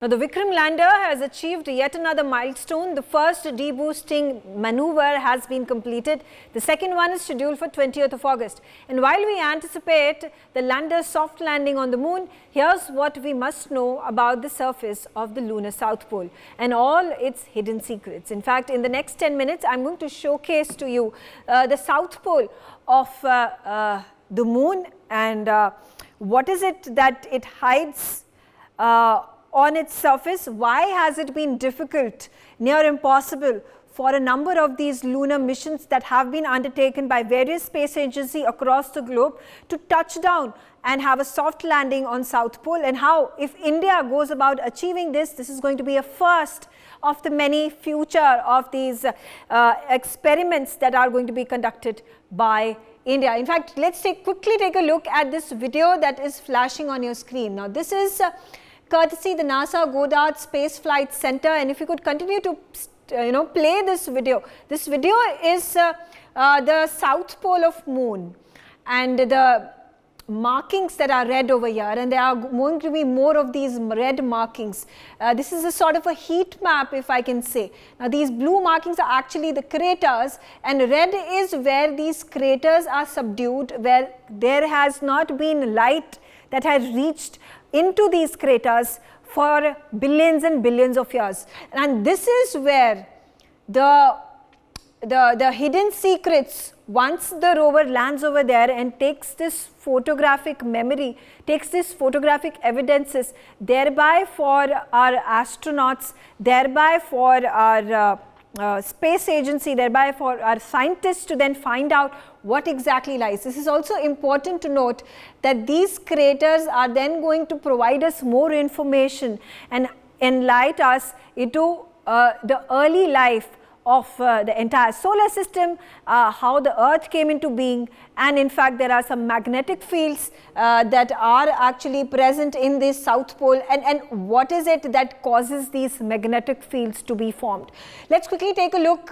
Now, the Vikram lander has achieved yet another milestone. The first deboosting maneuver has been completed. The second one is scheduled for 20th of August. And while we anticipate the lander's soft landing on the moon, here's what we must know about the surface of the lunar South Pole and all its hidden secrets. In fact, in the next 10 minutes, I'm going to showcase to you the South Pole of the moon and what is it that it hides on its surface. Why has it been difficult, near impossible, for a number of these lunar missions that have been undertaken by various space agencies across the globe to touch down and have a soft landing on South Pole, and how, if India goes about achieving this, this is going to be a first of the many future of these experiments that are going to be conducted by India. In fact, let's quickly take a look at this video that is flashing on your screen. Now, this is courtesy the NASA Goddard Space Flight Center, and if you could continue to play this video. This video is the South Pole of moon and the markings that are red over here, and there are going to be more of these red markings. This is a sort of a heat map, if I can say. Now, these blue markings are actually the craters, and red is where these craters are subdued, where there has not been light that has reached into these craters for billions and billions of years. And this is where the hidden secrets, once the rover lands over there and takes this photographic memory, takes this photographic evidences, thereby for our astronauts, thereby for our space agency, thereby for our scientists to then find out what exactly lies. This is also important to note that these craters are then going to provide us more information and enlighten us into the early life of the entire solar system, how the Earth came into being, and in fact there are some magnetic fields that are actually present in this South Pole, and what is it that causes these magnetic fields to be formed. Let's quickly take a look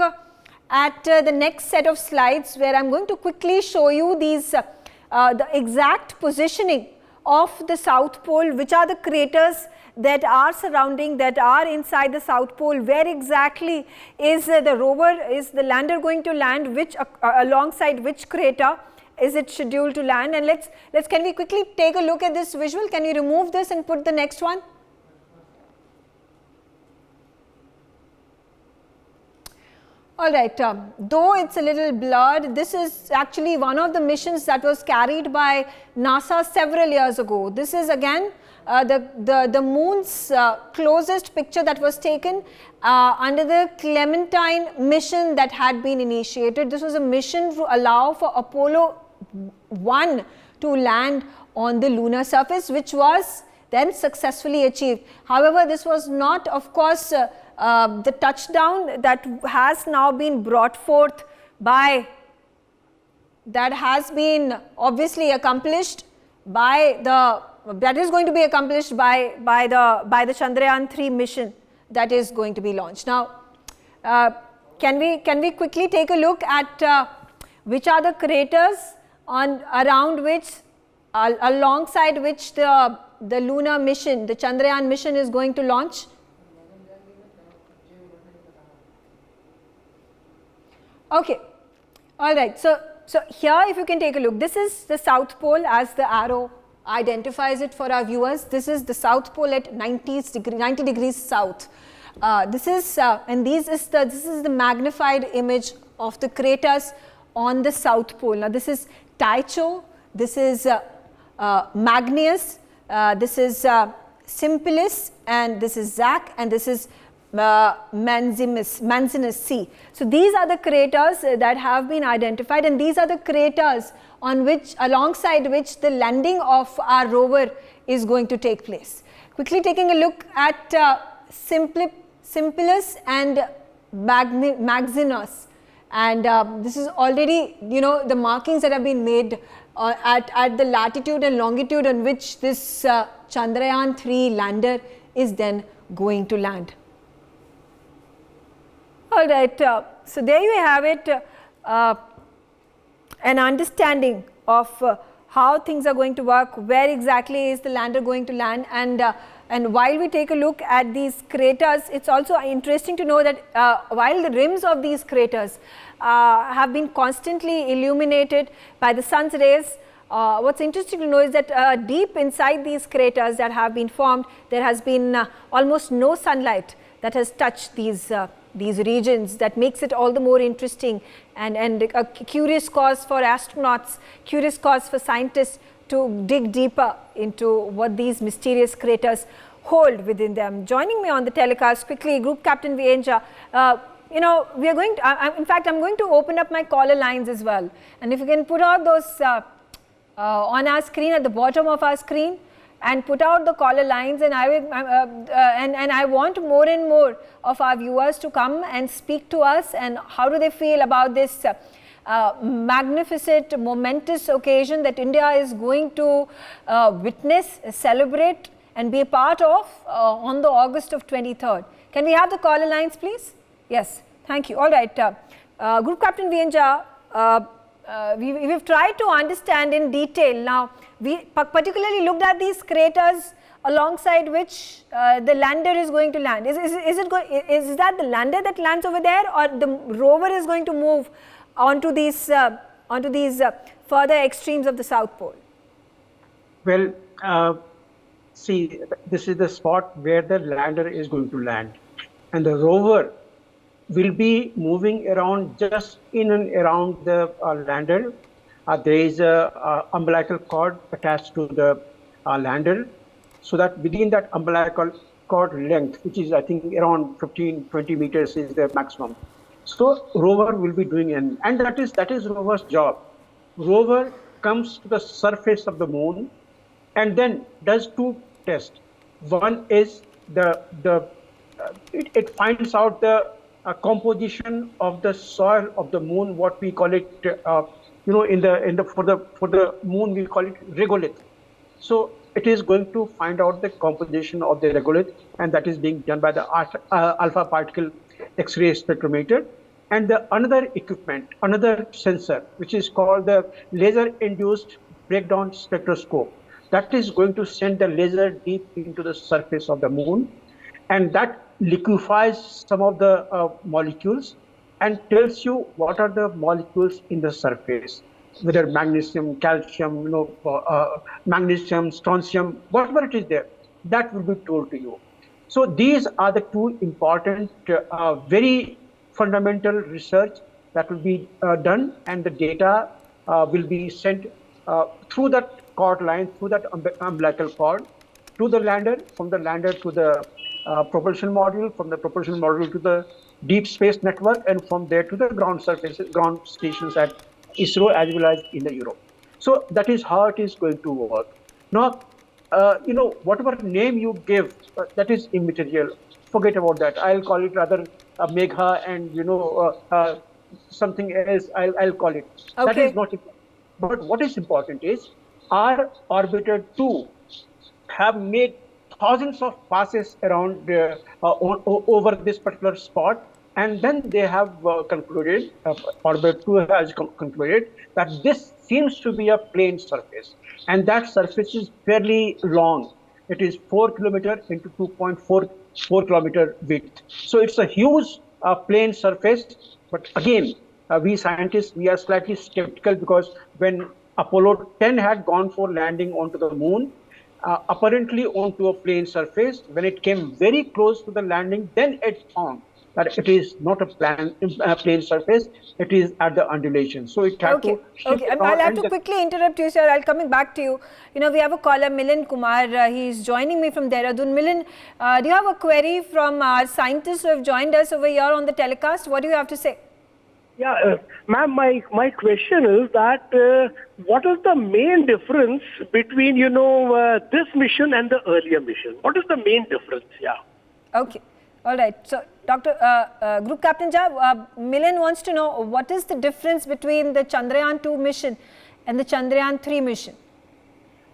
at the next set of slides, where I'm going to quickly show you these the exact positioning of the South Pole, which are the craters that are surrounding, that are inside the South Pole, where exactly is the rover, is the lander going to land, which alongside which crater is it scheduled to land. And can we quickly take a look at this visual? Can you remove this and put the next one? All right, though it's a little blurred, this is actually one of the missions that was carried by NASA several years ago. This is again the moon's closest picture that was taken under the Clementine mission that had been initiated. This was a mission to allow for Apollo 1 to land on the lunar surface, which was then successfully achieved. However, this was not, of course, the touchdown that has now been brought forth by, that has been obviously accomplished by the, that is going to be accomplished by the Chandrayaan 3 mission that is going to be launched. Now, can we quickly take a look at which are the craters around which, alongside which the lunar mission, the Chandrayaan mission is going to launch? Okay, all right. So here, if you can take a look, this is the South Pole as the arrow identifies it for our viewers. This is the South Pole at 90 degrees south. This is the magnified image of the craters on the South Pole. Now, this is Tycho, this is Magnus, this is Simplicius, and this is Zach, and this is Manzinus C. So these are the craters that have been identified, and these are the craters on which, alongside which, the landing of our rover is going to take place. Quickly taking a look at Simplicius and Maximus, and this is already, the markings that have been made at the latitude and longitude on which this Chandrayaan 3 lander is then going to land. All right, so there you have it, an understanding of how things are going to work, where exactly is the lander going to land, and And while we take a look at these craters, it's also interesting to know that while the rims of these craters have been constantly illuminated by the sun's rays, what's interesting to know is that deep inside these craters that have been formed, there has been almost no sunlight that has touched these regions. That makes it all the more interesting and a curious cause for astronauts, curious cause for scientists to dig deeper into what these mysterious craters hold within them. Joining me on the telecast quickly, Group Captain Vienja. We are going to, in fact, I'm going to open up my caller lines as well. And if you can put out those on our screen, at the bottom of our screen, and put out the caller lines, and I want more and more of our viewers to come and speak to us, and how do they feel about this magnificent, momentous occasion that India is going to witness, celebrate and be a part of on the August of 23rd. Can we have the caller lines, please? Yes, thank you. All right, Group Captain Vienja, we've tried to understand in detail. Now, we particularly looked at these craters alongside which the lander is going to land. Is that the lander that lands over there, or the rover is going to move onto these further extremes of the South Pole? Well, see, this is the spot where the lander is going to land, and the rover will be moving around just in and around the lander. There is a umbilical cord attached to the lander, so that within that umbilical cord length, which is I think around 15-20 meters is the maximum. So rover will be doing and that is rover's job. Rover comes to the surface of the moon and then does two tests. One is it finds out the composition of the soil of the moon, what we call it, for the moon we call it regolith. So it is going to find out the composition of the regolith, and that is being done by the alpha particle X-ray spectrometer. And the another equipment, another sensor, which is called the laser-induced breakdown spectroscope, that is going to send the laser deep into the surface of the moon, and that liquefies some of the molecules and tells you what are the molecules in the surface, whether magnesium, calcium, magnesium, strontium, whatever it is there, that will be told to you. So these are the two important, very fundamental research that will be done, and the data will be sent through that cord line, through that umbilical cord, to the lander, from the lander to the propulsion module, from the propulsion module to the deep space network, and from there to the ground stations at ISRO as well as in the Europe. So that is how it is going to work. Now, whatever name you give, that is immaterial. Forget about that. I'll call it rather Megha, and something else I'll call it. Okay. That is not important. But what is important is our orbiter 2 have made thousands of passes around over this particular spot, and then they have concluded, orbiter 2 has concluded that this seems to be a plane surface, and that surface is fairly long. It is 4 kilometer into 2.44 kilometer width. So it's a huge plane surface. But again, we scientists, we are slightly skeptical, because when Apollo 10 had gone for landing onto the moon, apparently onto a plane surface, when it came very close to the landing, then it found that it is not a plane surface, it is at the undulation. So it had to shift. Okay, I'll have to quickly interrupt you, sir. I'll coming back to you. We have a caller, Milan Kumar. He's joining me from Dehradun. Milan, do you have a query from our scientists who have joined us over here on the telecast? What do you have to say? Yeah, ma'am, my question is that what is the main difference between, this mission and the earlier mission? What is the main difference? Yeah. Okay. All right. So, Group Captain Milan wants to know what is the difference between the Chandrayaan 2 mission and the Chandrayaan 3 mission?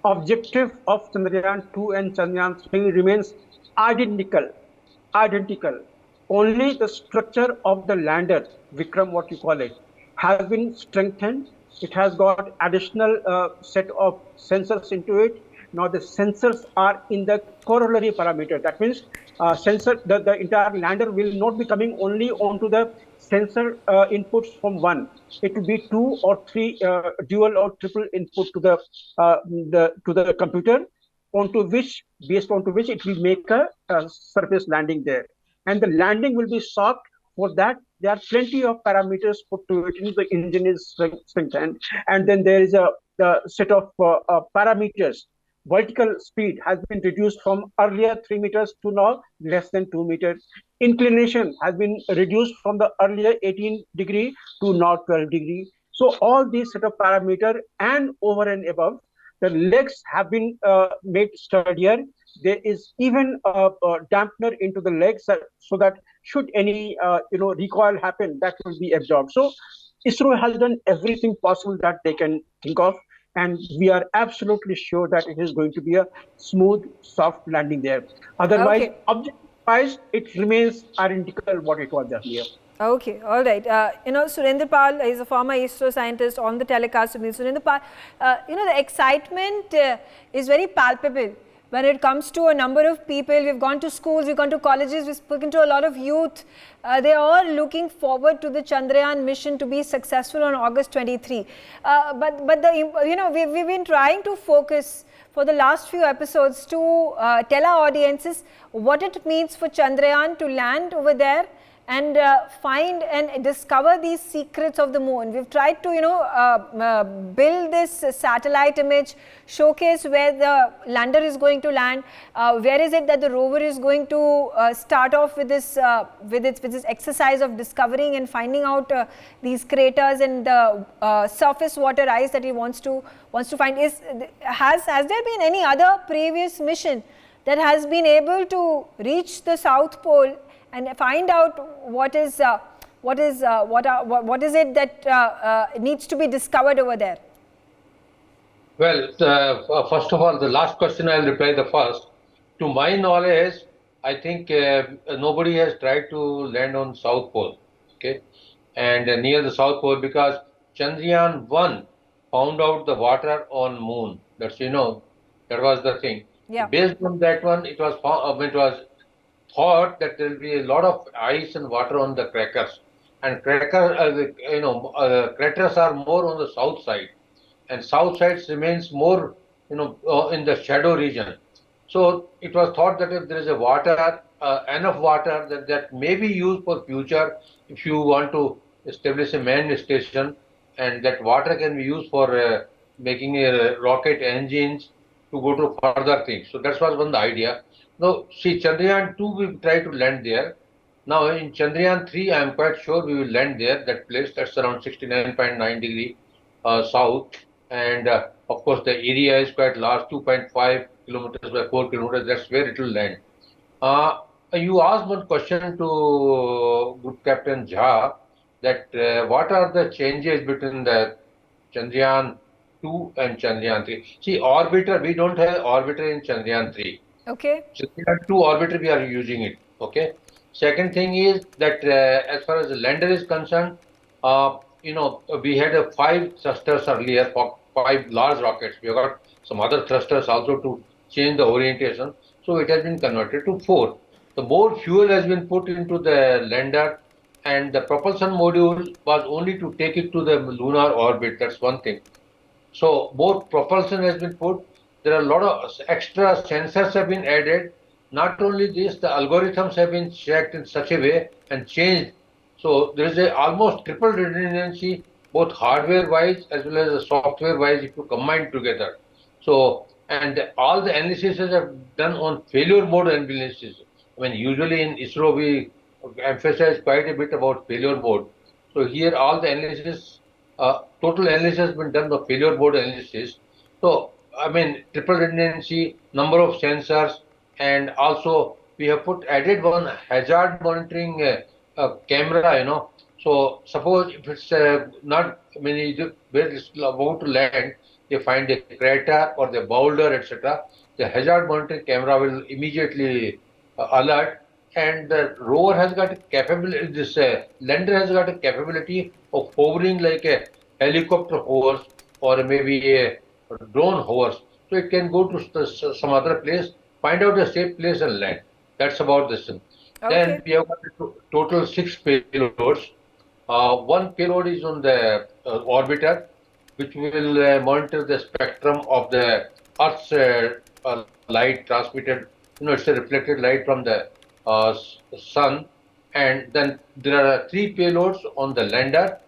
Objective of Chandrayaan 2 and Chandrayaan 3 remains identical. Only the structure of the lander, Vikram, what you call it, has been strengthened. It has got additional set of sensors into it. Now the sensors are in the corollary parameter. That means the entire lander will not be coming only onto the sensor inputs from one. It will be two or three dual or triple input to the computer, based onto which it will make a surface landing there. And the landing will be soft. For that, there are plenty of parameters put to it. The engine is strengthened, and then there is a set of parameters. Vertical speed has been reduced from earlier 3 meters to now less than 2 meters. Inclination has been reduced from the earlier 18° to now 12°. So all these set of parameters, and over and above, the legs have been made sturdier. There is even a dampener into the legs, so that should any recoil happen, that will be absorbed. So ISRO has done everything possible that they can think of, and we are absolutely sure that it is going to be a smooth, soft landing there. Otherwise, object-wise, it remains identical what it was earlier. Okay, all right. Surendra Pal is a former ISRO scientist on the telecast with me. Surendra Pal, the excitement is very palpable when it comes to a number of people. We've gone to schools, we've gone to colleges, we've spoken to a lot of youth. They're all looking forward to the Chandrayaan mission to be successful on August 23. We've been trying to focus for the last few episodes to tell our audiences what it means for Chandrayaan to land over there and find and discover these secrets of the moon. We've tried to, build this satellite image, showcase where the lander is going to land, where is it that the rover is going to start off with this exercise of discovering and finding out these craters and the surface water ice that he wants to find. Has there been any other previous mission that has been able to reach the South Pole and find out what is it that needs to be discovered over there? Well, first of all, the last question I'll reply the first. To my knowledge, I think nobody has tried to land on South Pole, okay, and near the South Pole, because Chandrayaan 1 found out the water on moon. That was the thing. Yeah. Based on that one, it was thought that there will be a lot of ice and water on the craters, and craters are more on the south side, and south side remains more in the shadow region. So it was thought that if there is enough water that may be used for future, if you want to establish a manned station, and that water can be used for making rocket engines to go to further things. So that was one the idea. Now, see, Chandrayaan 2, we try to land there. Now, in Chandrayaan 3, I am quite sure we will land there, that place, that's around 69.9° south. And of course, the area is quite large, 2.5 kilometers by 4 kilometers, that's where it will land. You asked one question to Group Captain Jha, that what are the changes between the Chandrayaan 2 and Chandrayaan 3. See, orbiter, we don't have orbiter in Chandrayaan 3. Okay. Chandrayaan 2 orbiter, we are using it. Okay. Second thing is that as far as the lander is concerned, we had 5 thrusters earlier, 5 large rockets. We have got some other thrusters also to change the orientation. So it has been converted to 4. The more fuel has been put into the lander, and the propulsion module was only to take it to the lunar orbit. That's one thing. So more propulsion has been put. There are a lot of extra sensors have been added. Not only this, the algorithms have been checked in such a way and changed. So there is almost triple redundancy, both hardware-wise as well as software-wise, if you combine together. So, and all the analysis are done on failure mode analysis. I mean, usually in ISRO we emphasize quite a bit about failure mode. So here all the analysis, total analysis has been done by failure mode analysis. So, I mean, triple redundancy, number of sensors, and also we have added one hazard monitoring camera, So suppose if it's not, where it's about to land, they find a crater or the boulder, etc. The hazard monitoring camera will immediately alert, and the rover has got a capability, this lander has got a capability of hovering like a helicopter hovers or maybe a drone hovers. so it can go to some other place, find out a safe place and land. That's about this thing. Okay. Then we have got total 6 payloads. One payload is on the orbiter, which will monitor the spectrum of the Earth's light transmitted. It's a reflected light from the sun. And then there are 3 payloads on the lander.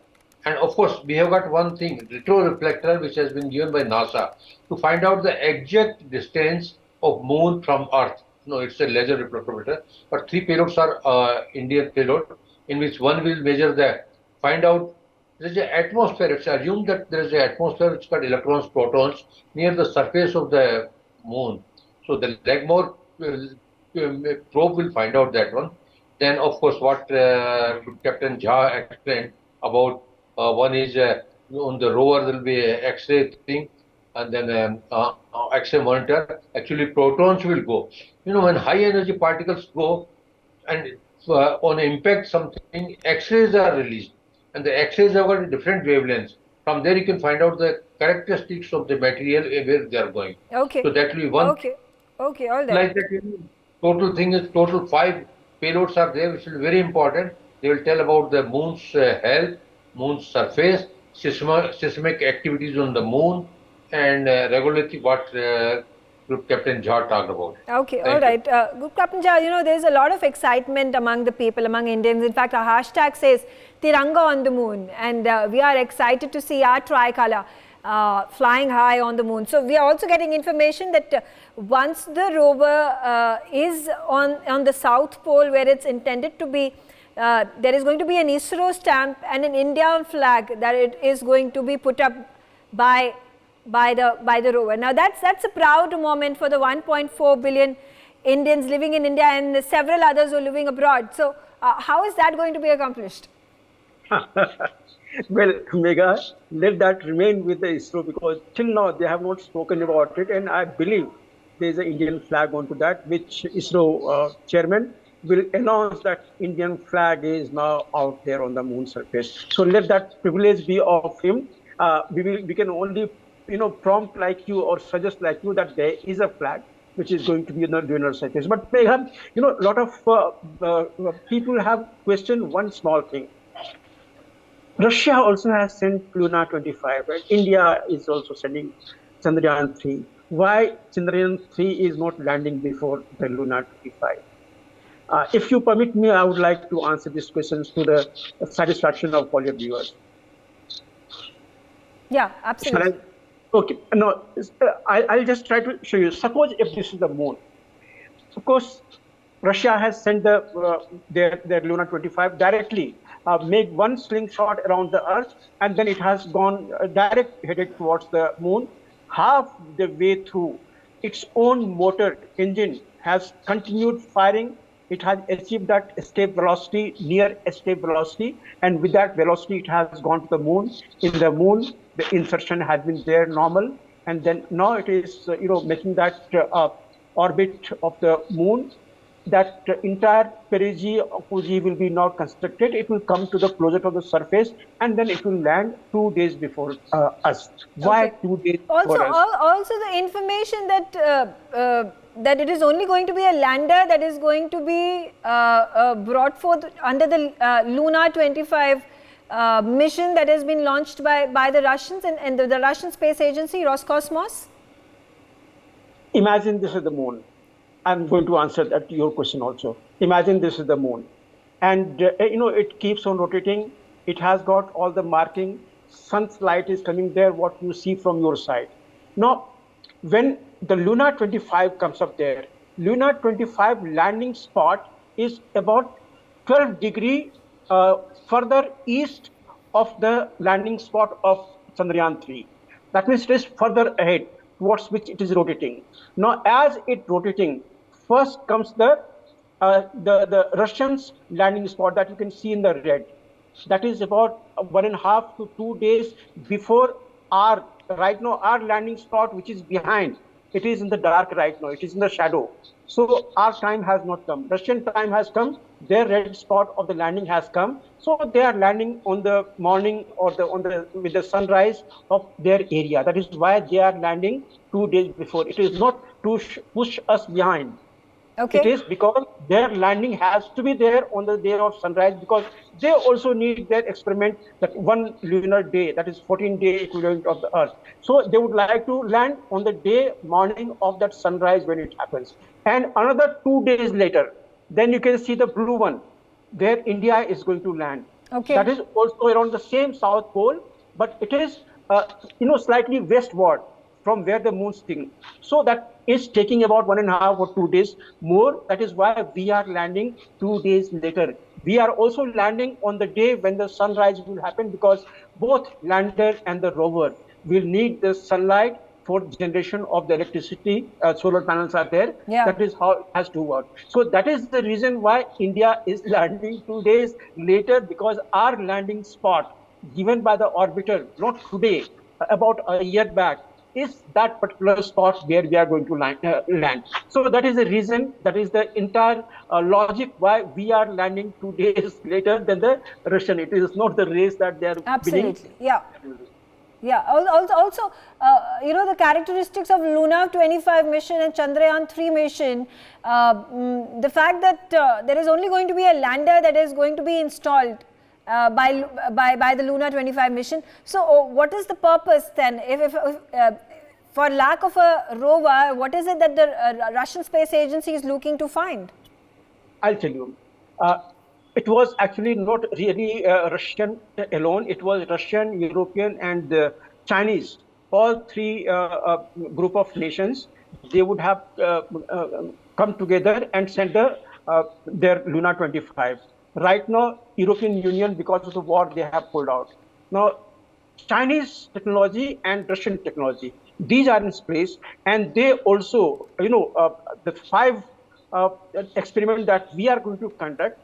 And of course, we have got one thing, retroreflector, which has been given by NASA to find out the exact distance of Moon from Earth. No, it's a laser reflector, but 3 payloads are Indian payload, in which one will measure find out there is an atmosphere. It's assumed that there is an atmosphere which got electrons, protons near the surface of the Moon. So the Legmore probe will find out that one. Then, of course, what Captain Jha explained about one is on the rover there will be a X-ray thing, and then X-ray monitor. Actually, protons will go. When high energy particles go and on impact something, X-rays are released, and the X-rays have got different wavelengths. From there, you can find out the characteristics of the material where they are going. Okay. So that will be one. Okay. Okay. All right. Like that, total thing is total 5 payloads are there, which is very important. They will tell about the Moon's health, Moon's surface, seismic activities on the Moon, and regularly what Group Captain Jha talked about. Okay, all right. Group Captain Jha, there's a lot of excitement among the people, among Indians. In fact, our hashtag says Tiranga on the Moon, and we are excited to see our tricolor flying high on the Moon. So we are also getting information that once the rover is on the South Pole where it's intended to be, there is going to be an ISRO stamp and an Indian flag that it is going to be put up by the rover. Now that's a proud moment for the 1.4 billion Indians living in India and several others who are living abroad. So how is that going to be accomplished? Well, Megha, let that remain with the ISRO, because till now they have not spoken about it, and I believe there is an Indian flag onto that, which ISRO chairman will announce that Indian flag is now out there on the Moon surface. So let that privilege be of him. We can only prompt like you or suggest like you that there is a flag which is going to be on the lunar surface. But Megha, a lot of people have questioned one small thing. Russia also has sent Lunar 25, right? India is also sending Chandrayaan 3. Why Chandrayaan 3 is not landing before the Lunar 25? If you permit me, I would like to answer these questions to the satisfaction of all your viewers. Yeah, absolutely. Okay, no, I'll just try to show you. Suppose if this is the Moon. Of course, Russia has sent their Lunar 25 directly, make one slingshot around the Earth, and then it has gone direct headed towards the Moon. Half the way through, its own motor engine has continued firing. It has achieved that escape velocity, near escape velocity, and with that velocity, it has gone to the Moon. In the Moon, the insertion has been there normal, and then now it is making that orbit of the Moon. That entire perigee apogee will be now constructed. It will come to the closer to the surface, and then it will land 2 days before us. Why 2 days before us? Also, the information that it is only going to be a lander that is going to be brought forth under the Lunar 25 mission that has been launched by the Russians and the Russian space agency Roscosmos. Imagine this is the Moon. I'm going to answer that your question also. Imagine this is the Moon, and it keeps on rotating. It has got all the marking. Sun's light is coming there, what you see from your side. Now, when the Lunar 25 comes up there, Lunar 25 landing spot is about 12 degrees further east of the landing spot of Chandrayaan 3. That means it is further ahead towards which it is rotating. Now, as it rotating, first comes the Russians landing spot that you can see in the red. That is about 1.5 to 2 days before our landing spot, which is behind, it is in the dark right now. It is in the shadow. So our time has not come. Russian time has come. Their red spot of the landing has come. So they are landing on the morning or with the sunrise of their area. That is why they are landing 2 days before. It is not to push us behind. Okay. It is because their landing has to be there on the day of sunrise, because they also need their experiment, that one lunar day, that is 14-day equivalent of the Earth. So they would like to land on the day morning of that sunrise when it happens. And another 2 days later, then you can see the blue one, where India is going to land. Okay. That is also around the same South Pole, but it is slightly westward from where the moon is sitting. So that is taking about 1.5 or 2 days more. That is why we are landing 2 days later. We are also landing on the day when the sunrise will happen, because both lander and the rover will need the sunlight for generation of the electricity. Solar panels are there. Yeah. That is how it has to work. So that is the reason why India is landing 2 days later, because our landing spot given by the orbiter, not today, about a year back, is that particular spot where we are going to land. So that is the reason, that is the entire logic why we are landing 2 days later than the Russian. It is not the race that they are winning. Absolutely, yeah. Yeah, also the characteristics of Lunar 25 mission and Chandrayaan 3 mission, the fact that there is only going to be a lander that is going to be installed by the Lunar 25 mission. So what is the purpose then? If for lack of a rover, what is it that the Russian space agency is looking to find? I'll tell you. It was actually not really Russian alone. It was Russian, European, and Chinese. All three group of nations, they would have come together and sent their Lunar 25. Right now, European Union, because of the war, they have pulled out. Now, Chinese technology and Russian technology, these are in space, and they also, the 5 experiments that we are going to conduct,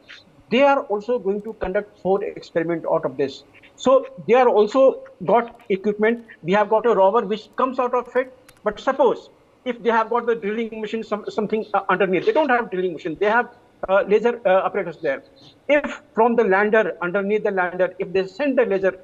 they are also going to conduct 4 experiments out of this. So they are also got equipment. We have got a rover which comes out of it. But suppose if they have got the drilling machine, something underneath, they don't have drilling machine. They have laser apparatus there. If from the lander, underneath the lander, if they send the laser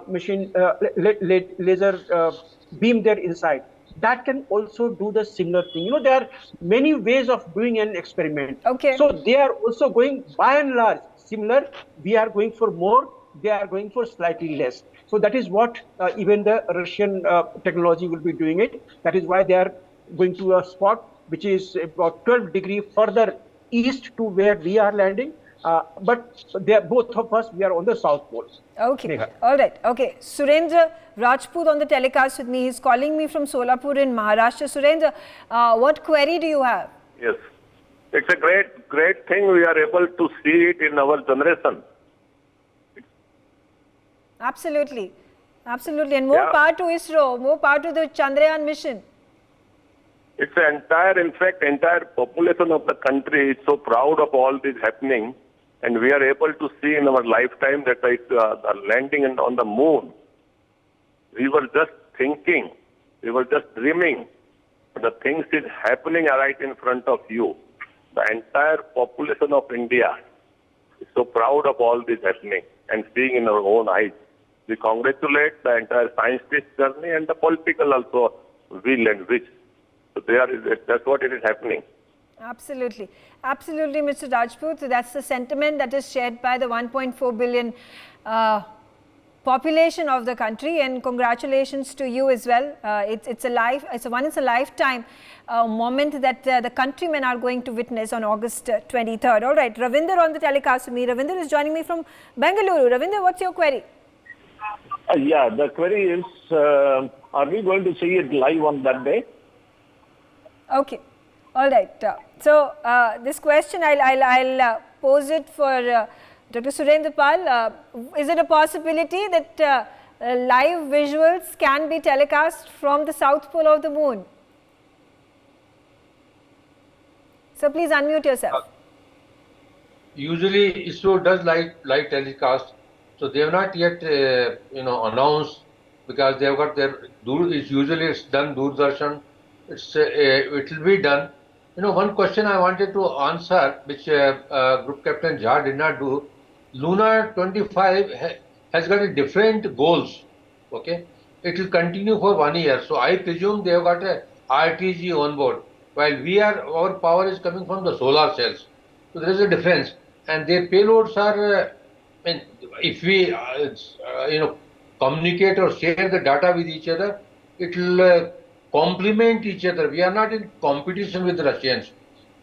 machine, laser beam there inside, that can also do the similar thing. There are many ways of doing an experiment. Okay. So they are also going by and large similar. We are going for more. They are going for slightly less. So that is what even the Russian technology will be doing it. That is why they are going to a spot which is about 12 degrees further east to where we are landing. But they are, both of us, we are on the South Pole. Okay. Megha. All right. Okay. Surendra Rajput on the telecast with me. He's calling me from Solapur in Maharashtra. Surendra, what query do you have? Yes. It's a great thing we are able to see it in our generation. Absolutely. Absolutely. And more power to ISRO, more power to the Chandrayaan mission. It's the entire population of the country is so proud of all this happening, and we are able to see in our lifetime that the landing on the moon. We were just thinking, we were just dreaming. The things is happening right in front of you. The entire population of India is so proud of all this happening and seeing in our own eyes. We congratulate the entire scientist journey and the political also will and wish. So that's what it is happening. Absolutely. Absolutely, Mr. Rajput. So that's the sentiment that is shared by the 1.4 billion population of the country, and congratulations to you as well. It's a lifetime moment that the countrymen are going to witness on August 23rd. All right, Ravinder on the telecast with me. Ravinder is joining me from Bengaluru. Ravinder, what's your query? Yeah, the query is, are we going to see it live on that day? Okay, all right. So this question I'll pose it for Dr. Surendra Pal. Is it a possibility that live visuals can be telecast from the south pole of the moon? So please unmute yourself. Usually ISRO does live telecast, so they have not yet announced, because they have got it's usually done Doordarshan it will be done. One question I wanted to answer, which Group Captain Jha did not do. Lunar 25 has got a different goals. Okay, it will continue for 1 year. So I presume they have got a RTG on board. While our power is coming from the solar cells. So there is a difference, and their payloads are. I mean, if we communicate or share the data with each other, it will complement each other. We are not in competition with Russians.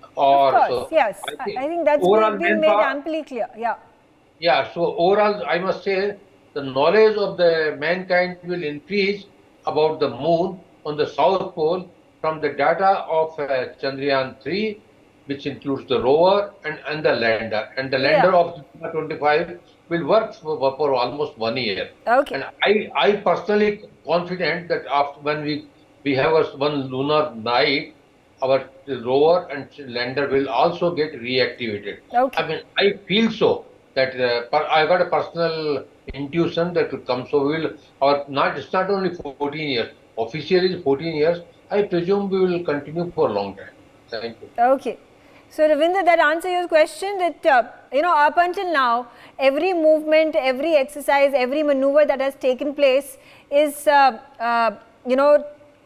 Of Or course, so yes. I I think think that's overall been made manpower. amply clear. Yeah. Yeah, so overall, I must say the knowledge of the mankind will increase about the moon on the South Pole from the data of Chandrayaan 3, which includes the rover and the lander. And the lander Yeah. of 25 will work for almost 1 year. Okay. And I personally confident that after when we have one lunar night, our rover and lander will also get reactivated. Okay. I mean, I feel so that I got a personal intuition that will come. So it's not only 14 years. Officially, 14 years. I presume we will continue for a long time. Thank you. Okay. So, Ravinder, that answers your question that, up until now, every movement, every exercise, every maneuver that has taken place is,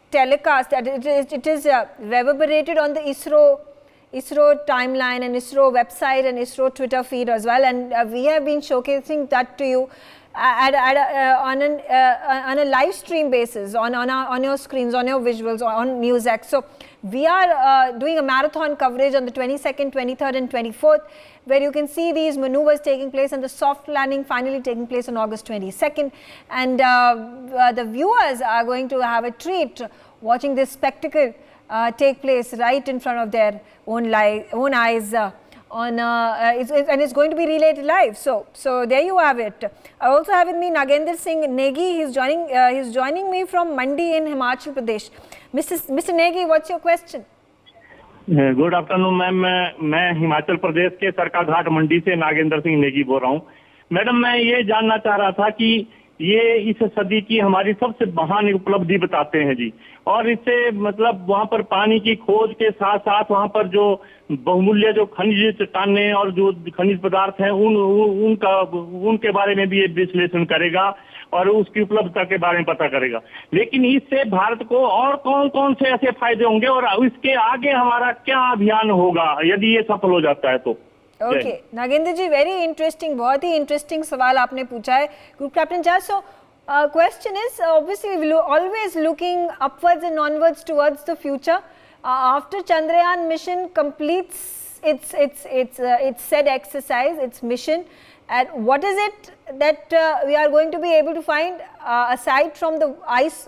telecast, that it is reverberated on the ISRO timeline and ISRO website and ISRO Twitter feed as well. And we have been showcasing that to you on a live stream basis, on your screens, on your visuals, on NewsX. So we are doing a marathon coverage on the 22nd, 23rd and 24th, where you can see these maneuvers taking place and the soft landing finally taking place on August 22nd. And the viewers are going to have a treat watching this spectacle take place right in front of their own eyes. And it's going to be relayed live. So there you have it. I also have with me Nagendra Singh Negi. He's joining me from Mandi in Himachal Pradesh. Mr. Negi, what's your question? Good afternoon ma'am, मैं हिमाचल प्रदेश के सरकाघाट मंडी से नागेंद्र सिंह नेगी बोल रहा हूँ। Madam, मैं ये जानना चाह रहा था कि ये इस सदी की हमारी सबसे महान उपलब्धि बताते हैं जी, और इससे मतलब वहाँ पर पानी की खोज के साथ साथ वहाँ पर जो बहुमूल्य जो खनिज चट्टानें और जो खनिज पदार्थ हैं उनके बारे में भी ये विश्लेषण करेगा और उसकी उपलब्धता के बारे में पता करेगा। लेकिन इससे भारत को और कौन कौन से ऐसे फायदे होंगे और इसके आगे हमारा क्या अभियान होगा यदि ये सफल हो जाता है तो? ओके नागेंद्र जी, वेरी इंटरेस्टिंग, बहुत ही इंटरेस्टिंग सवाल आपने पूछा है ग्रुप कैप्टन जा। So question is obviously always looking upwards and onwards towards the future after Chandrayaan mission completes its said exercise, its mission, and what is it that we are going to be able to find aside from the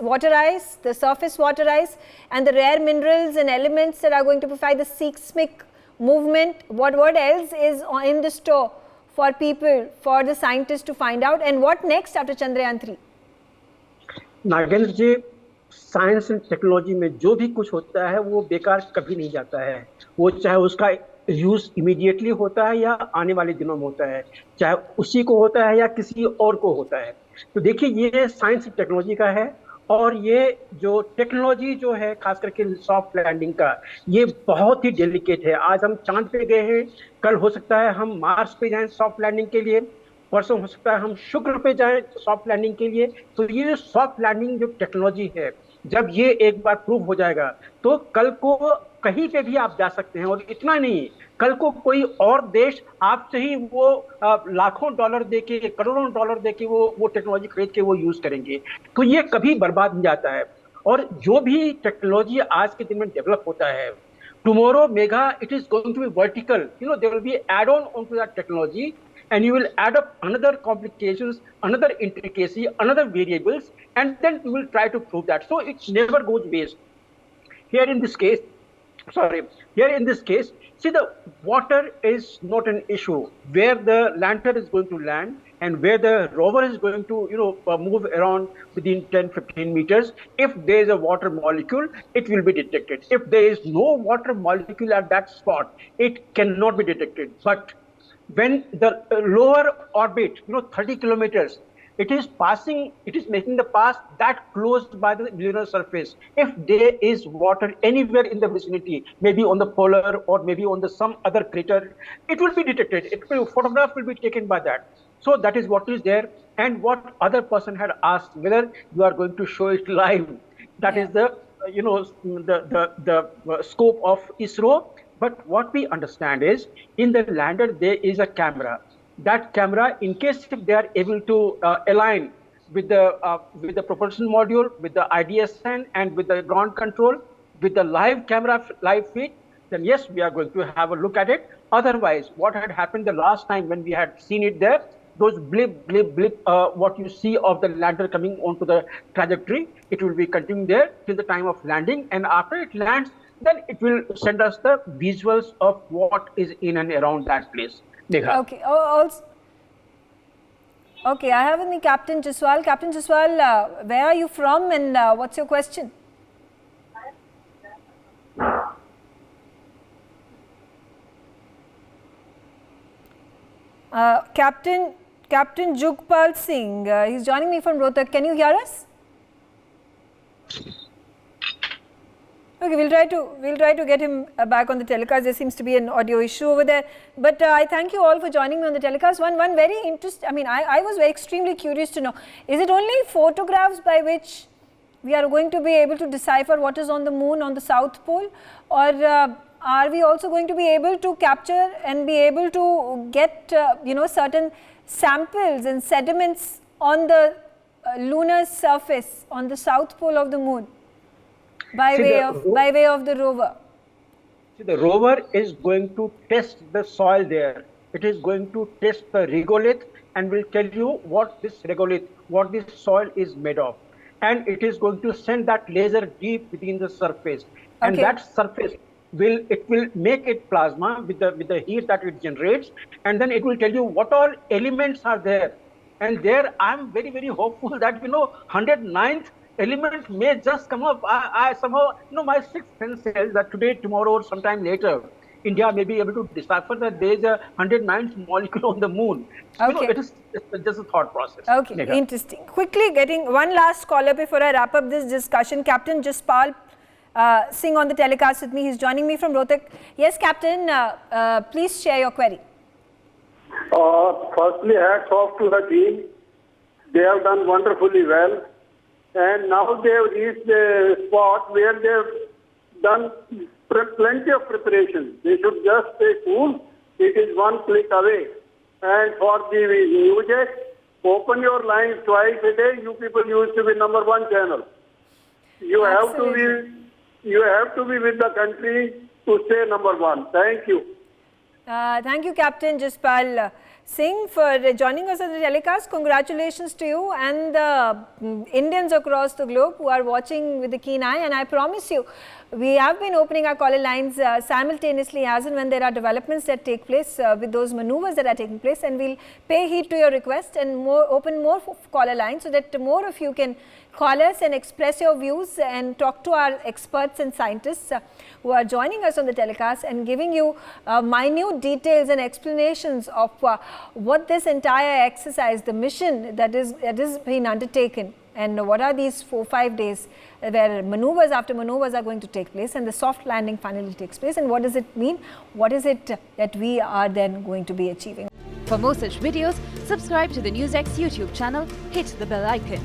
water ice, the surface water ice and the rare minerals and elements that are going to provide the seismic movement? What else is in the store for people, for the scientists to find out, and what next after Chandrayaan 3? Nagendra ji, science and technology में जो भी कुछ होता है वो बेकार कभी नहीं जाता है। वो चाहे उसका यूज इमीडिएटली होता है या आने वाले दिनों में होता है, चाहे उसी को होता है या किसी और को होता है। तो देखिए, ये साइंस एंड टेक्नोलॉजी का है, और ये जो टेक्नोलॉजी जो है खास करके सॉफ्ट लैंडिंग का, ये बहुत ही डेलिकेट है। आज हम चांद पे गए हैं, कल हो सकता है हम मार्स पे जाएं सॉफ्ट लैंडिंग के लिए, परसों हो सकता है हम शुक्र पे जाएं सॉफ्ट लैंडिंग के लिए। तो ये जो सॉफ्ट लैंडिंग जो टेक्नोलॉजी है, जब ये एक बार प्रूव हो जाएगा तो कल को कहीं पे भी आप जा सकते हैं। और इतना नहीं, कल को कोई और देश आपसे ही वो लाखों डॉलर देके, करोड़ों डॉलर देके वो टेक्नोलॉजी खरीद के वो यूज करेंगे। तो ये कभी बर्बाद नहीं जाता है। और जो भी टेक्नोलॉजी आज के दिन में डेवलप होता है, tomorrow mega it is going to be vertical. There will be add-on onto that technology, and you will add up another complications, another intricacy, another variables, and then you will try to prove that. So it never goes waste. Here in this case, see, the water is not an issue. Where the lander is going to land and where the rover is going to move around within 10-15 meters, if there is a water molecule, it will be detected. If there is no water molecule at that spot, it cannot be detected. But when the lower orbit, 30 kilometers, it is making the pass that closed by the lunar surface. If there is water anywhere in the vicinity, maybe on the polar or maybe on some other crater, it will be detected. Photograph will be taken by that. So that is what is there. And what other person had asked whether you are going to show it live. That is the the scope of ISRO. But what we understand is in the lander there is a camera. That camera, in case if they are able to align with the propulsion module, with the IDSN, and with the ground control, with the live camera, live feed, then yes, we are going to have a look at it. Otherwise, what had happened the last time when we had seen it there, those blip, what you see of the lander coming onto the trajectory, it will be continuing there till the time of landing. And after it lands, then it will send us the visuals of what is in and around that place. Megha. Okay. Okay, I have with me Captain Jaswal. Captain Jaswal, where are you from and what's your question? Captain Jugpal Singh, he's joining me from Rohtak. Can you hear us? Okay, we'll try to get him back on the telecast. There seems to be an audio issue over there. But I thank you all for joining me on the telecast. One very interesting, I was extremely curious to know, is it only photographs by which we are going to be able to decipher what is on the moon on the South Pole, or are we also going to be able to capture and be able to get certain samples and sediments on the lunar surface on the South Pole of the moon by way of the rover? See, the rover is going to test the soil there. It is going to test the regolith and will tell you what this regolith, what this soil is made of. And it is going to send that laser deep within the surface. And that surface will make it plasma with the heat that it generates, and then it will tell you what all elements are there. And there I'm very, very hopeful that 109th element may just come up. I somehow, my sixth sense says that today, tomorrow, or sometime later, India may be able to decipher that there is a 109th molecule on the moon. So, it is just a thought process. Okay, Megha. Interesting. Quickly getting one last caller before I wrap up this discussion. Captain Jaspal Singh on the telecast with me. He's joining me from Rohtak. Yes, Captain, please share your query. Firstly, hats off to the team. They have done wonderfully well. And now they have reached the spot where they have done plenty of preparation. They should just stay cool. It is one click away. And for the NewsX, open your lines twice a day. You people used to be #1 channel. You have to be with the country to stay #1. Thank you. Thank you, Captain Jaspal Singh, for joining us on the telecast. Congratulations to you and the Indians across the globe who are watching with a keen eye. And I promise you, we have been opening our caller lines simultaneously as and when there are developments that take place with those maneuvers that are taking place. And we'll pay heed to your request and open more caller lines so that more of you can call us and express your views and talk to our experts and scientists who are joining us on the telecast and giving you minute details and explanations of what this entire exercise, the mission that is being undertaken, and what are these 4-5 days where maneuvers after maneuvers are going to take place and the soft landing finally takes place, and what does it mean? What is it that we are then going to be achieving? For more such videos, subscribe to the NewsX YouTube channel, hit the bell icon.